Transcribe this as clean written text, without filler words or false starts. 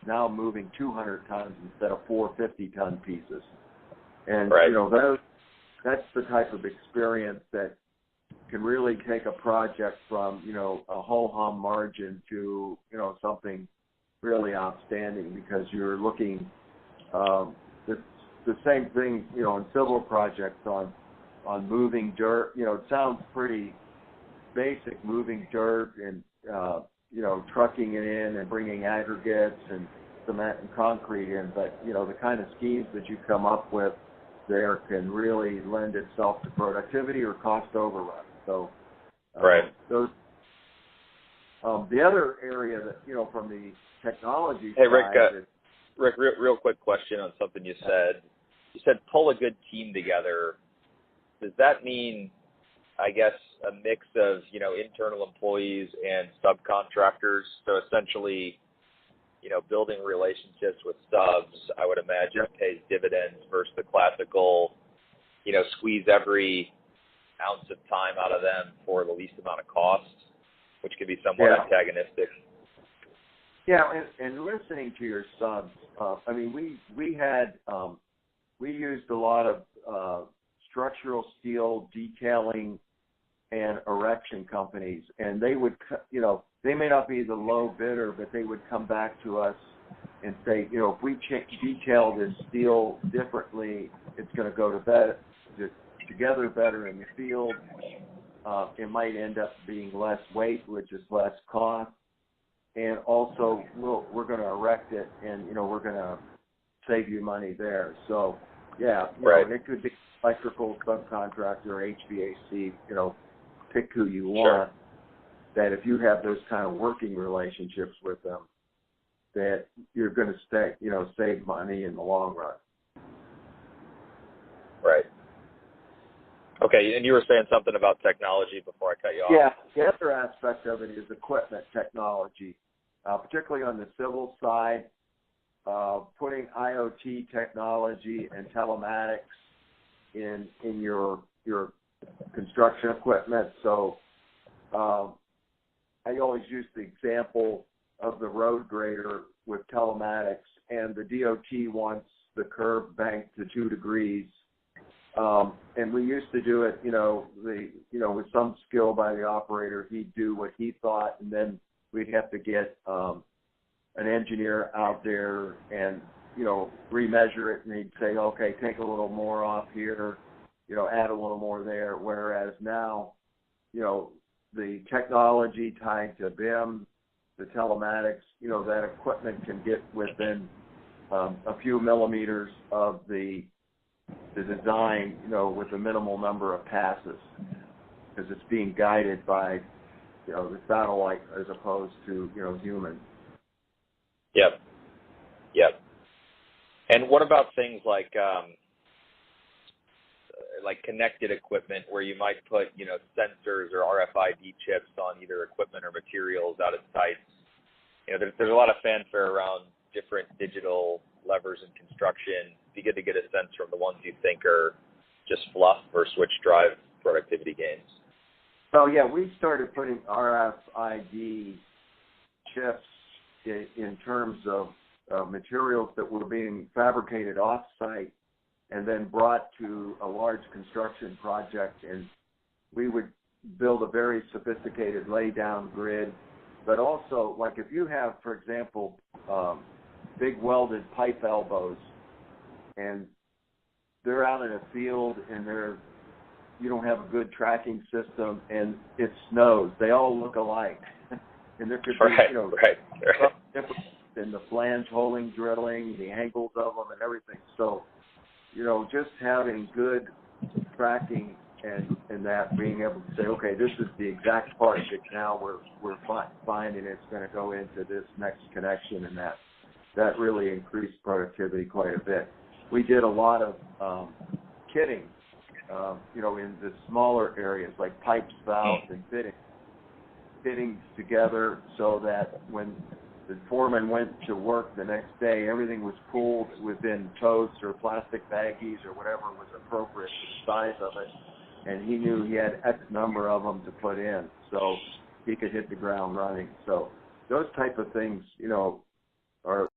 now moving 200 tons instead of 450-ton pieces. And, right. That's the type of experience that can really take a project from, a ho-hum margin to, something really outstanding, because you're looking, the same thing, in civil projects on moving dirt. It sounds pretty basic, moving dirt and, trucking it in and bringing aggregates and cement and concrete in. But, the kind of schemes that you come up with there can really lend itself to productivity or cost overrun. So, right. The other area that, from the technology hey, side. Rick, real quick question on something you said. You said pull a good team together. Does that mean, I guess, a mix of, internal employees and subcontractors? So essentially, building relationships with subs, I would imagine, pays dividends versus the classical, squeeze every ounce of time out of them for the least amount of cost, which can be somewhat antagonistic. Yeah, and listening to your subs, we used a lot of structural steel detailing and erection companies, and they would, they may not be the low bidder, but they would come back to us and say, if we detail this steel differently, it's going to go together better in the field. It might end up being less weight, which is less cost. And also, we're going to erect it, and, we're going to save you money there. So, and it could be electrical subcontractor, HVAC, pick who you want. That if you have those kind of working relationships with them, that you're going to save money in the long run. Right. Okay, and you were saying something about technology before I cut you off. Yeah, the other aspect of it is equipment technology, particularly on the civil side, putting IoT technology and telematics in your construction equipment. So I always use the example of the road grader with telematics, and the DOT wants the curve banked to 2 degrees. And we used to do it, with some skill by the operator. He'd do what he thought, and then we'd have to get an engineer out there and, remeasure it, and he'd say, okay, take a little more off here, add a little more there. Whereas now, the technology tied to BIM, the telematics, that equipment can get within a few millimeters of the design, with a minimal number of passes, because it's being guided by, the satellite as opposed to, humans. Yep. And what about things like connected equipment, where you might put, sensors or RFID chips on either equipment or materials out at sites? There's a lot of fanfare around different digital levers in construction. It'd be good to get a sense from the ones you think are just fluff versus which drive productivity gains. So we started putting RFID chips in terms of materials that were being fabricated off-site and then brought to a large construction project, and we would build a very sophisticated lay-down grid. But also, like if you have, for example, big welded pipe elbows, and they're out in a field and you don't have a good tracking system, and it snows. They all look alike, and there could be in the flange holing, drilling, the angles of them, and everything. So, just having good tracking and that being able to say, okay, this is the exact part that now we're finding it's going to go into this next connection, and that really increased productivity quite a bit. We did a lot of kitting, in the smaller areas like pipes, valves, and fittings together, so that when the foreman went to work the next day, everything was pooled within totes or plastic baggies or whatever was appropriate to the size of it, and he knew he had X number of them to put in, so he could hit the ground running. So those type of things, are